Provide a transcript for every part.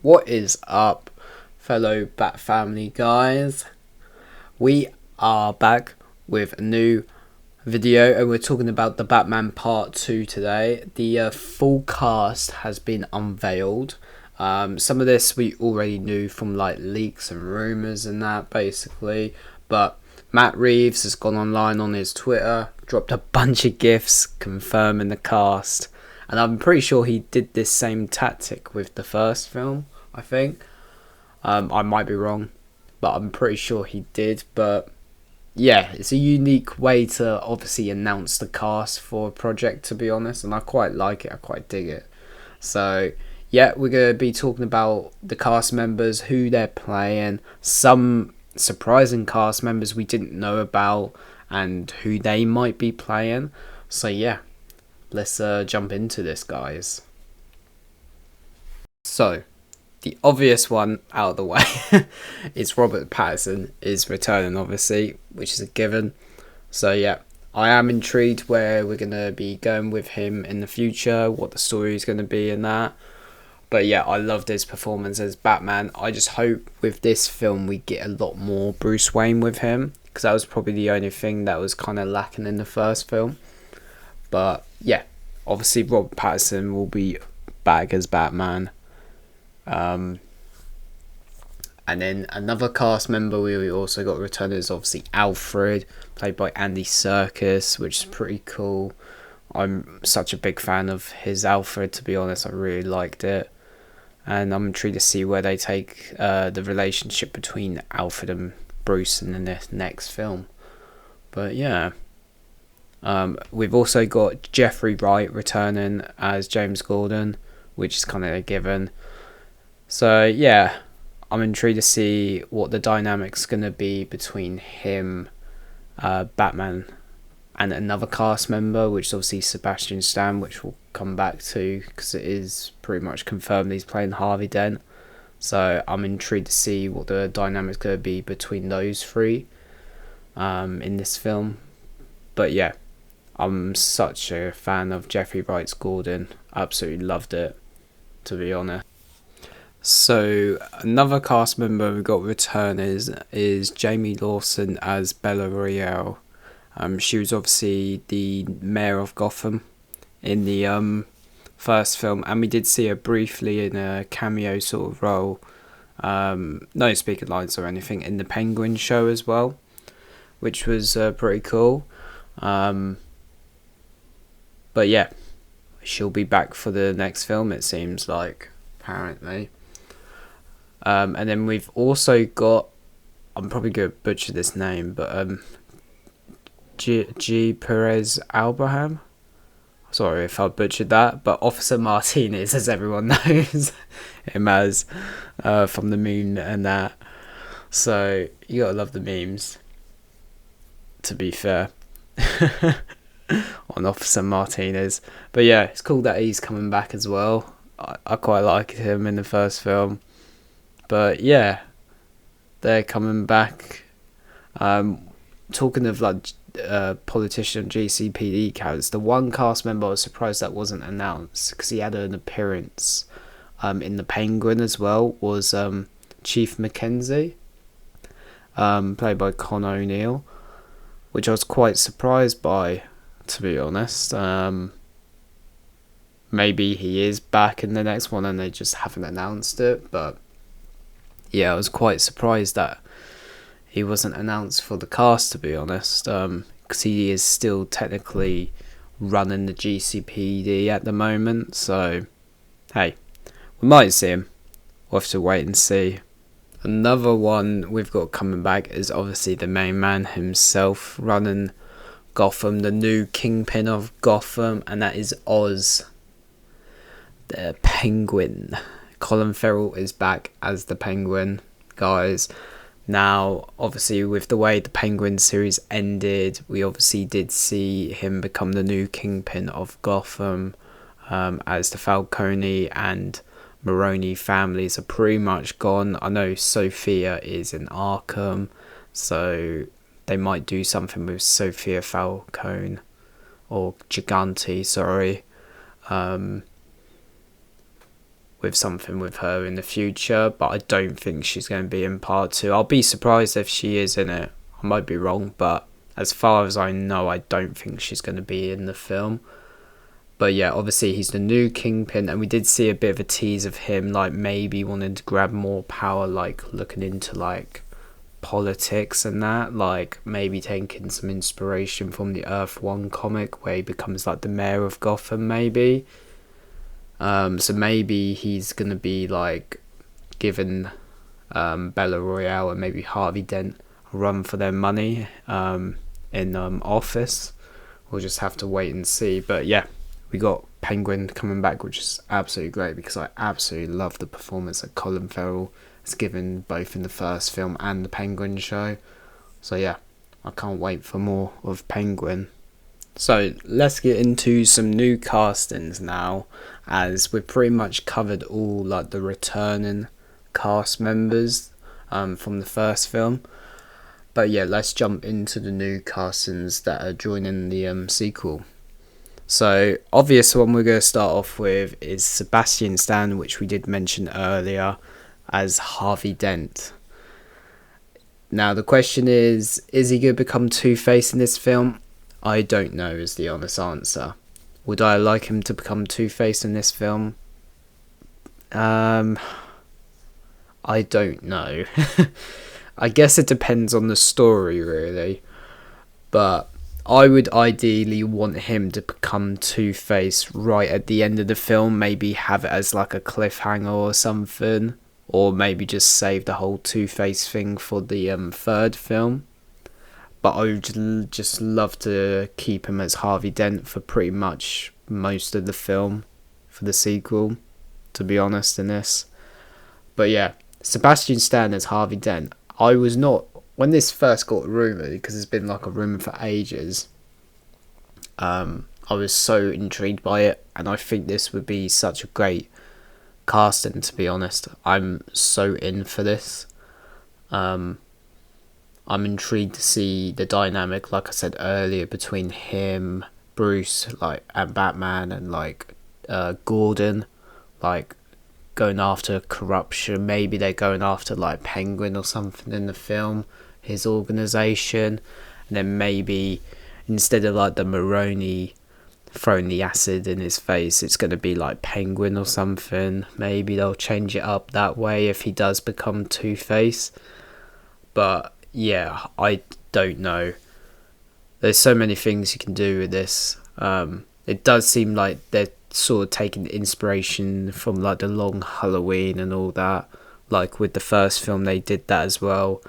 What is up, fellow Bat Family guys? We are back with a new video and we're talking about the Batman Part 2 today. The full cast has been unveiled. Some of this we already knew from like leaks and rumours and that basically, but Matt Reeves has gone online on his Twitter, dropped a bunch of GIFs confirming the cast. And I'm pretty sure he did this same tactic with the first film, I think. I might be wrong, but I'm pretty sure he did. But yeah, it's a unique way to obviously announce the cast for a project, to be honest. And I quite like it, I quite dig it. So yeah, we're going to be talking about the cast members, who they're playing, some surprising cast members we didn't know about, and who they might be playing. So yeah. Let's jump into this, guys. So, the obvious one out of the way is Robert Pattinson is returning, obviously, which is a given. So yeah, I am intrigued where we're going to be going with him in the future, what the story is going to be in that. But yeah, I loved his performance as Batman. I just hope with this film we get a lot more Bruce Wayne with him, because that was probably the only thing that was kind of lacking in the first film. But yeah, obviously Robert Pattinson will be back as Batman. And then another cast member we also got returned is obviously Alfred, played by Andy Serkis, which is pretty cool. I'm such a big fan of his Alfred, to be honest. I really liked it. And I'm intrigued to see where they take the relationship between Alfred and Bruce in the next film. But yeah. We've also got Jeffrey Wright returning as James Gordon, which is kind of a given. So yeah, I'm intrigued to see what the dynamic's going to be between him, Batman, and another cast member, which is obviously Sebastian Stan, which we'll come back to because it is pretty much confirmed he's playing Harvey Dent. So I'm intrigued to see what the dynamic's going to be between those three in this film. But yeah. I'm such a fan of Jeffrey Wright's Gordon. Absolutely loved it, to be honest. So another cast member we got return is Jamie Lawson as Bella Royale. She was obviously the mayor of Gotham in the first film, and we did see her briefly in a cameo sort of role. No speaking lines or anything in the Penguin show as well, which was pretty cool. But yeah, she'll be back for the next film, it seems like, apparently. And then we've also got, I'm probably going to butcher this name, but G. Perez Abraham. Sorry if I butchered that, but Officer Martinez, as everyone knows him as, from the Moon and that. So you gotta love the memes, to be fair. On Officer Martinez. But yeah, it's cool that he's coming back as well. I quite liked him in the first film. But yeah, they're coming back. Talking of like politician GCPD characters, the one cast member I was surprised that wasn't announced because he had an appearance in the Penguin as well, was Chief Mackenzie, played by Con O'Neill, which I was quite surprised by, to be honest. Maybe he is back in the next one and they just haven't announced it, but yeah, I was quite surprised that he wasn't announced for the cast, to be honest, because he is still technically running the GCPD at the moment. So hey, we might see him. We'll have to wait and see. Another one we've got coming back is obviously the main man himself running Gotham, the new kingpin of Gotham, and that is Oz, the Penguin. Colin Farrell is back as the Penguin, guys. Now, obviously, with the way the Penguin series ended, we obviously did see him become the new kingpin of Gotham, as the Falcone and Maroni families are pretty much gone. I know Sophia is in Arkham, so they might do something with Sophia Falcone, or Gigante, sorry. with something with her in the future, but I don't think she's going to be in part 2. I'll be surprised if she is in it. I might be wrong, but as far as I know, I don't think she's going to be in the film. But yeah, obviously he's the new Kingpin, and we did see a bit of a tease of him like maybe wanting to grab more power, like looking into like politics and that, like maybe taking some inspiration from the Earth 1 comic where he becomes like the mayor of Gotham maybe. So maybe he's gonna be like given Bella Royale and maybe Harvey Dent a run for their money in office. We'll just have to wait and see. But yeah, we got Penguin coming back, which is absolutely great because I absolutely love the performance that Colin Farrell has given both in the first film and the Penguin show. So yeah, I can't wait for more of Penguin. So let's get into some new castings now, as we've pretty much covered all like the returning cast members from the first film. But yeah, let's jump into the new castings that are joining the sequel. So obvious one we're going to start off with is Sebastian Stan, which we did mention earlier, as Harvey Dent. Now the question is he going to become Two-Face in this film? I don't know is the honest answer. Would I like him to become Two-Face in this film? I don't know. I guess it depends on the story really. But I would ideally want him to become Two-Face right at the end of the film. Maybe have it as like a cliffhanger or something. Or maybe just save the whole Two-Face thing for the third film. But I would just love to keep him as Harvey Dent for pretty much most of the film for the sequel, to be honest in this. But yeah, Sebastian Stan as Harvey Dent. I was not, when this first got rumoured, because it's been like a rumour for ages, I was so intrigued by it, and I think this would be such a great casting, to be honest. I'm so in for this. I'm intrigued to see the dynamic, like I said earlier, between him, Bruce, like, and Batman, and like Gordon, like going after corruption. Maybe they're going after like Penguin or something in the film, his organization, and then maybe instead of like the Maroni throwing the acid in his face, it's going to be like Penguin or something. Maybe they'll change it up that way if he does become Two-Face. But yeah, I don't know. There's so many things you can do with this. It does seem like they're sort of taking inspiration from like the Long Halloween and all that. Like with the first film they did that as well.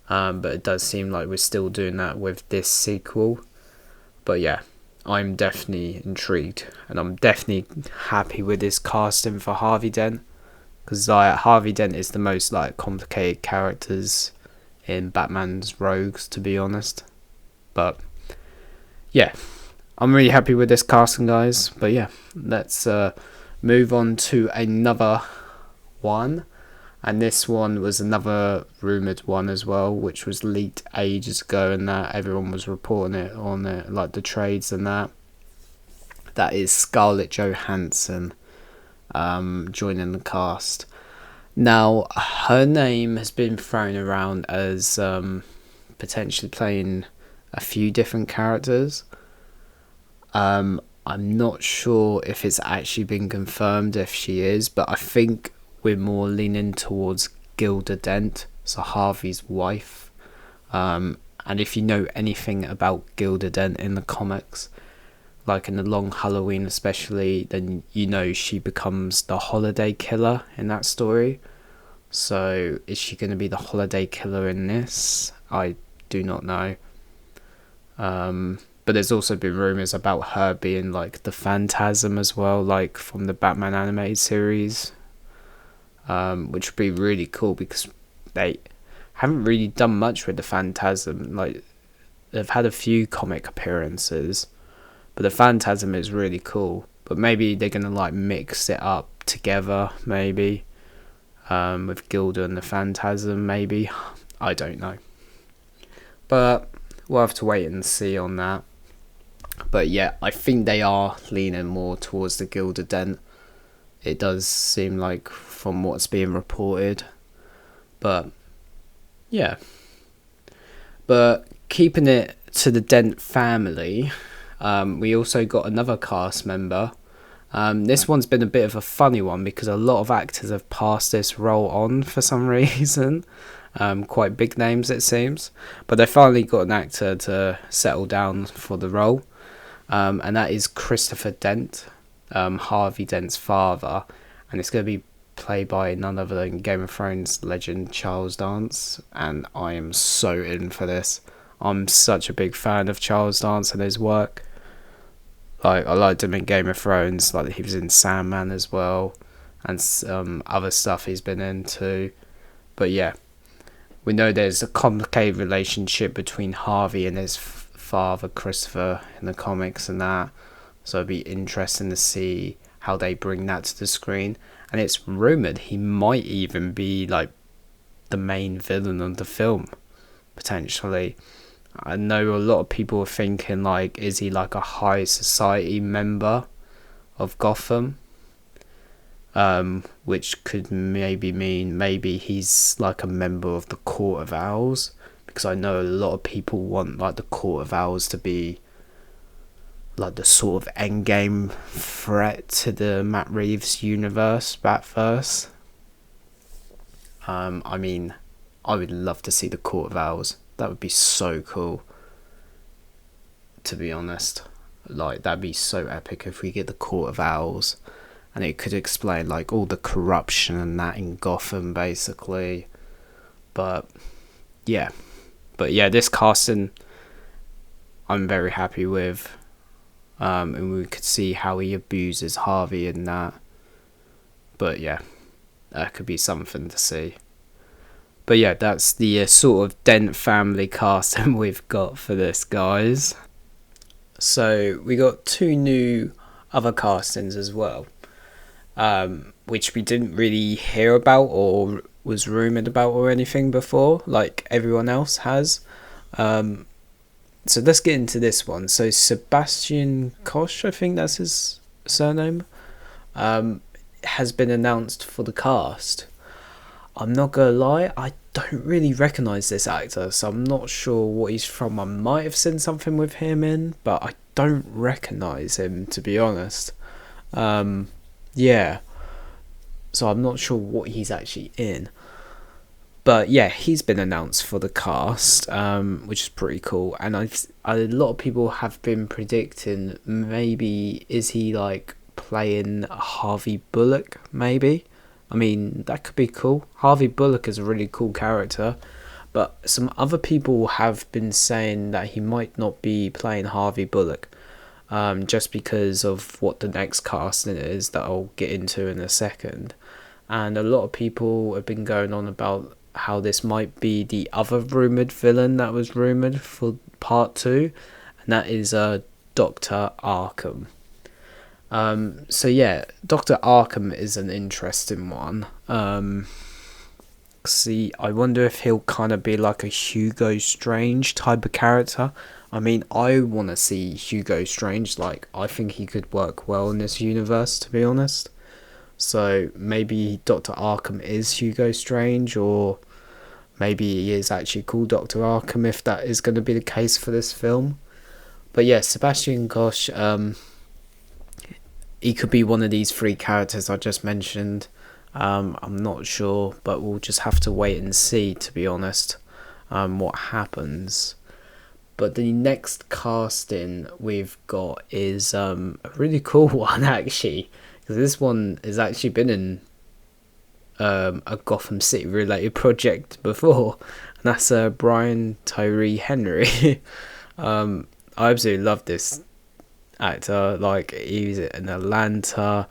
But it does seem like we're still doing that with this sequel. But yeah, I'm definitely intrigued. And I'm definitely happy with this casting for Harvey Dent. Because like, Harvey Dent is the most like complicated characters in Batman's Rogues, to be honest. But yeah, I'm really happy with this casting, guys. But yeah, let's move on to another one. And this one was another rumoured one as well, which was leaked ages ago, and that everyone was reporting it on it, like the trades and that. That is Scarlett Johansson joining the cast. Now, her name has been thrown around as potentially playing a few different characters. I'm not sure if it's actually been confirmed if she is, but I think we're more leaning towards Gilda Dent, so Harvey's wife. And if you know anything about Gilda Dent in the comics, like in the Long Halloween especially, then you know she becomes the holiday killer in that story. So is she going to be the holiday killer in this? I do not know. But there's also been rumours about her being like the Phantasm as well, like from the Batman animated series. Which would be really cool because they haven't really done much with the Phantasm. Like, they've had a few comic appearances, but the Phantasm is really cool. But maybe they're gonna like mix it up together, maybe with Gilda and the Phantasm. Maybe, I don't know. But we'll have to wait and see on that. But yeah, I think they are leaning more towards the Gilda Dent It does seem like from what's being reported. But yeah. But keeping it to the Dent family, we also got another cast member. This one's been a bit of a funny one because a lot of actors have passed this role on for some reason. Quite big names it seems. But they finally got an actor to settle down for the role. And that is Christopher Dent, Harvey Dent's father. And it's going to be played by none other than Game of Thrones legend Charles Dance. And I am so in for this. I'm such a big fan of Charles Dance and his work. Like, I liked him in Game of Thrones. Like, he was in Sandman as well. And some other stuff he's been into. But yeah. We know there's a complicated relationship between Harvey and his father, Christopher, in the comics and that. So it'd be interesting to see how they bring that to the screen. And it's rumoured he might even be, like, the main villain of the film, potentially. I know a lot of people are thinking, like, is he, like, a high society member of Gotham? Which could maybe mean maybe he's like a member of the Court of Owls, because I know a lot of people want like the Court of Owls to be like the sort of endgame threat to the Matt Reeves universe, Batverse. I mean, I would love to see the Court of Owls. That would be so cool, to be honest. Like, that'd be so epic if we get the Court of Owls. And it could explain, like, all the corruption and that in Gotham, basically. But yeah, this casting, I'm very happy with. And we could see how he abuses Harvey in that. But yeah, that could be something to see. But yeah, that's the sort of Dent family casting we've got for this, guys. So we got 2 new other castings as well. Which we didn't really hear about or was rumoured about or anything before, like everyone else has. So let's get into this one. So Sebastian Koch, I think that's his surname, has been announced for the cast. I'm not gonna lie, I don't really recognise this actor, so I'm not sure what he's from. I might have seen something with him in, but I don't recognise him, to be honest. Yeah, so I'm not sure what he's actually in. But yeah, he's been announced for the cast, which is pretty cool. And a lot of people have been predicting maybe is he like playing Harvey Bullock, maybe? I mean, that could be cool. Harvey Bullock is a really cool character. But some other people have been saying that he might not be playing Harvey Bullock. Just because of what the next casting is that I'll get into in a second. And a lot of people have been going on about how this might be the other rumoured villain that was rumoured for part 2, and that is Dr. Arkham. So yeah, Dr. Arkham is an interesting one. See, I wonder if he'll kind of be like a Hugo Strange type of character. I mean, I want to see Hugo Strange. Like, I think he could work well in this universe, to be honest. So maybe Dr. Arkham is Hugo Strange, or maybe he is actually called Dr. Arkham, if that is going to be the case for this film. But yeah, Sebastian Koch, he could be one of these 3 characters I just mentioned. I'm not sure, but we'll just have to wait and see, to be honest, what happens. But the next casting we've got is a really cool one, actually, because this one has actually been in a Gotham City related project before, and that's Brian Tyree Henry. I absolutely love this actor. Like, he was in Atlanta,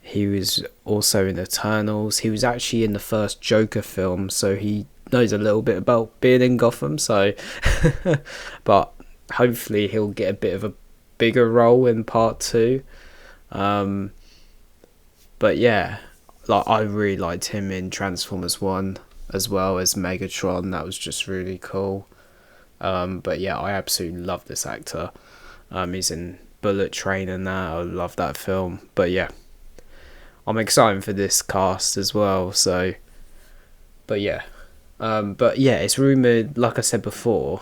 he was also in Eternals, he was actually in the first Joker film, so he knows a little bit about being in Gotham. So but hopefully he'll get a bit of a bigger role in part 2. But yeah, like, I really liked him in Transformers 1 as well as Megatron. That was just really cool. But yeah, I absolutely love this actor. He's in Bullet Train and that. I love that film. But yeah, I'm excited for this cast as well. So, but yeah, it's rumored. Like I said before,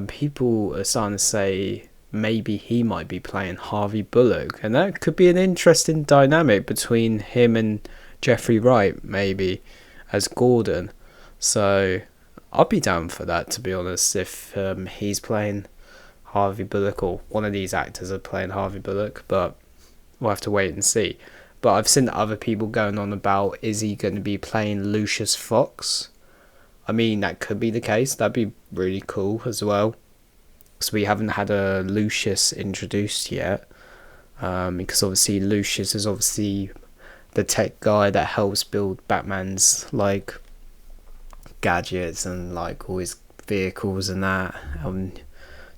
people are starting to say maybe he might be playing Harvey Bullock, and that could be an interesting dynamic between him and Jeffrey Wright, maybe as Gordon. So I'd be down for that, to be honest, if he's playing Harvey Bullock, or one of these actors are playing Harvey Bullock, but we'll have to wait and see. But I've seen other people going on about, is he going to be playing Lucius Fox? I mean, that could be the case. That'd be really cool as well. Because we haven't had a Lucius introduced yet. Because obviously Lucius is obviously the tech guy that helps build Batman's like gadgets and like all his vehicles and that,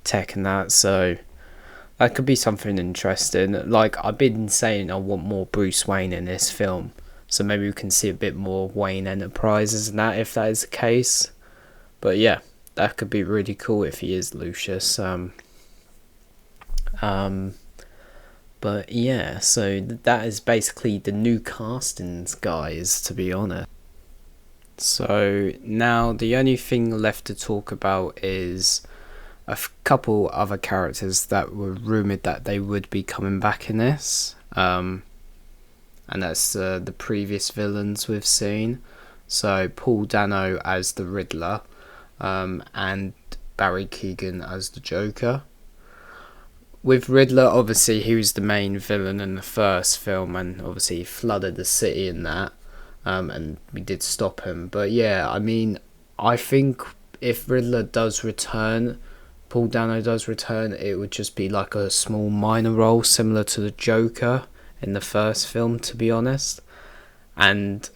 tech and that. So that could be something interesting. Like, I've been saying I want more Bruce Wayne in this film, so maybe we can see a bit more Wayne Enterprises and that, if that is the case. But yeah, that could be really cool if he is Lucius. But yeah, so that is basically the new castings, guys, to be honest. So now the only thing left to talk about is couple other characters that were rumoured that they would be coming back in this. And that's the previous villains we've seen. So Paul Dano as the Riddler, and Barry Keoghan as the Joker. With Riddler, obviously he was the main villain in the first film, and obviously he flooded the city in that, and we did stop him. But yeah, I mean, I think if Riddler does return, Paul Dano does return, it would just be like a small minor role similar to the Joker in the first film, to be honest. And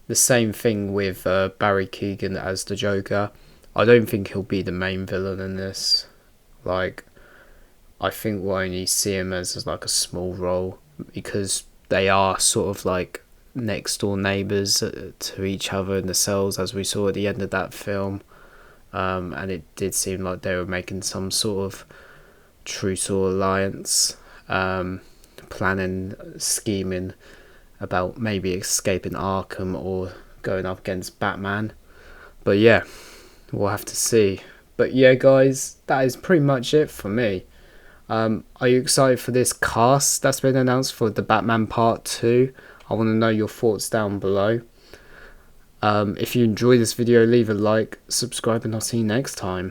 the same thing with Barry Keoghan as the Joker. I don't think he'll be the main villain in this. Like, I think we'll only see him as like a small role, because they are sort of like next door neighbours to each other in the cells, as we saw at the end of that film. And it did seem like they were making some sort of truce or alliance, planning, scheming about maybe escaping Arkham or going up against Batman. But yeah, we'll have to see. But yeah, guys, that is pretty much it for me. Are you excited for this cast that's been announced for the Batman Part 2? I want to know your thoughts down below. If you enjoyed this video, leave a like, subscribe, and I'll see you next time.